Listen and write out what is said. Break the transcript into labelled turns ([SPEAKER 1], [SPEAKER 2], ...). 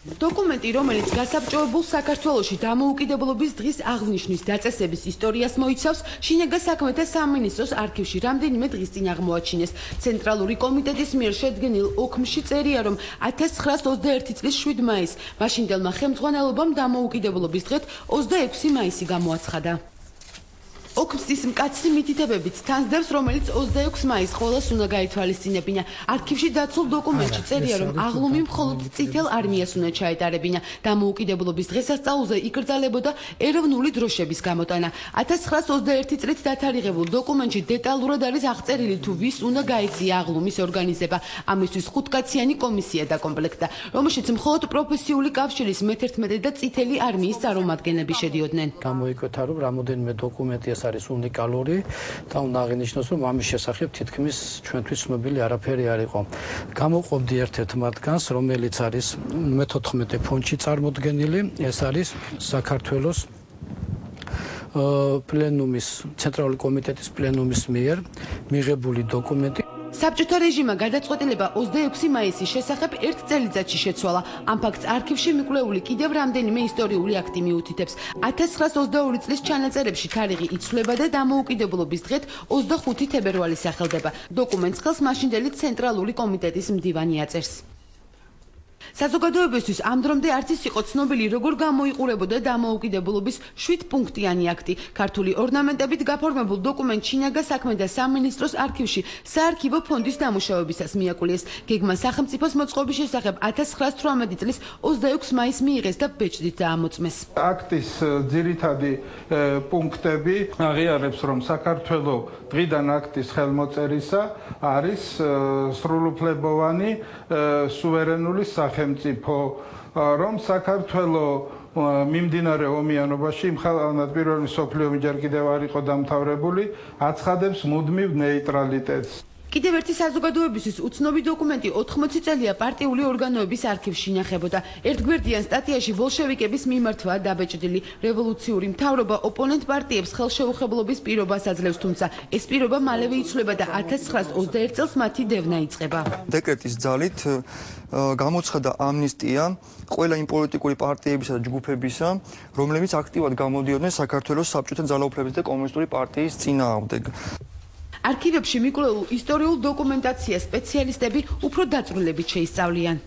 [SPEAKER 1] დოკუმენტი, რომელიც გასაბჭოებულ საქართველოში დამოუკიდებლობის დღის აღნიშნის დაწესების ისტორიას მოიცავს, შინაგან საქმეთა სამინისტროს არქივში რამდენიმე დღის წინ აღმოაჩინეს. ცენტრალური კომიტეტის მიერ შედგენილ ოქმში წერია, რომ 1921 წლის 7 მაისს მაშინდელმა ხელმძღვანელობამ დამოუკიდებლობის დღეთ 26 მაისი გამოაცხადა. ოქმის მკაცრი მითითებებით თანსდევს, რომელიც 26 მაისს ყოველას უნდა გაითვალისწინებინა. არქივში დაცულ დოკუმენტში წერია, რომ აღლუმი მხოლოდ წითელ არმიას უნდა ჩაეტარებინა. დამოუკიდებლობის დღესასწაულზე იკრძალებოდა ეროვნული დროშების გამოტანა. 1921 წლით დათარიღებულ დოკუმენტში დეტალურად არის აღწერილი, თუ ვის უნდა გაეწია აღლუმის ორგანიზება. ამისთვის 5-კაციანი კომისია დაკომპლექტდა, რომელშიც მხოლოდ პროფესიული კავშირის მე-11 და წითელი არმიის წარმომადგენლები შედიოდნენ.
[SPEAKER 2] გამოიკვეთა, რომ რამოდენიმე დოკუმენტია არის უნიკალური და უნდა აღინიშნოს, რომ ამის შესახებ თითქმის ჩვენთვის ცნობილი არაფერი არ იყო. გამოვყოფდი ერთ-ერთ მათგანს, რომელიც არის მე-14 ფონდში წარმოდგენილი. ეს არის საქართველოს პლენუმის, ცენტრალური კომიტეტის პლენუმის მიერ მიღებული დოკუმენტი.
[SPEAKER 1] საბჭოთა რეჟიმმა გადაწყვეტილება 26 მაისის შესახებ ერთ წელიწადში შეცვალა. ამ ფაქტს არქივში მიკვლეული კიდევ რამდენიმე ისტორიული აქტი მიუთითებს. 1922 წლის ჩანაწერებში თარიღი იცვლება და დამოუკიდებლობის დღეთ 25 თებერვალი სახელდება. დოკუმენტს ხელს მაშინდელი ცენტრალური კომიტეტის მდივანი აწერს. საზოგადოებისთვის ამ დრომდე არც ის იყო ცნობილი, როგორ გამოიყურებოდა დამოუკიდებლობის 7 პუნქტიანი აქტი. ქართული ორნამენტებით გაფორმებულ დოკუმენტ შინაგან საქმეთა სამინისტროს არქივში საარქივო ფონდის დამუშავებისას მიაკულიეს. გეგმა სახელმწიფოს მოწყობის შესახებ 1918 წლის 26 მაისს მიიღეს და ბეჭდით დაამოწმეს.
[SPEAKER 3] აქტის ძირითადი პუნქტები აღიარებს, რომ საქართველოს დღიდან აქტის ხელმოწერისა არის სრულუფლებოვანი სუვერენული სახელმწიფო, რომ საქართველოს მიმდინარე ომიანობაში, მხოლოდ პირველი მსოფლიო ომი ჯერ კიდევ არ იყო დამთავრებული, აცხადებს მუდმივ ნეიტრალიტეტს.
[SPEAKER 1] კიდევ ერთი საზოგადოებისთვის უცნობი დოკუმენტი 80 წელია პარტიული ორგანოების არქივში ინახებოდა. ერთგვერდიან სტატიაში ბოლშევიკების მიმართვაა დაბეჭდილი. რევოლუციური მთავრობა ოპონენტ პარტიებს ხელშეუხებლობის პირობას აძლევს, თუმცა ეს პირობა მალევე იცვლება და 1921 წელს მათი დევნა იწყება.
[SPEAKER 4] დეკრეტის ძალით გამოცხადა ამნისტია ყველა იმ პოლიტიკური პარტიებისა და ჯგუფებისა, რომლებიც აქტიურად გამოდიოდნენ საქართველოს საბჭოთა ძალაუფლების და კომუნისტური პარტიის წინააღმდეგ.
[SPEAKER 1] არქივებში მიკვლეულ ისტორიულ დოკუმენტაციას სპეციალისტები უფრო დაწვრილებით შეისწავლიან.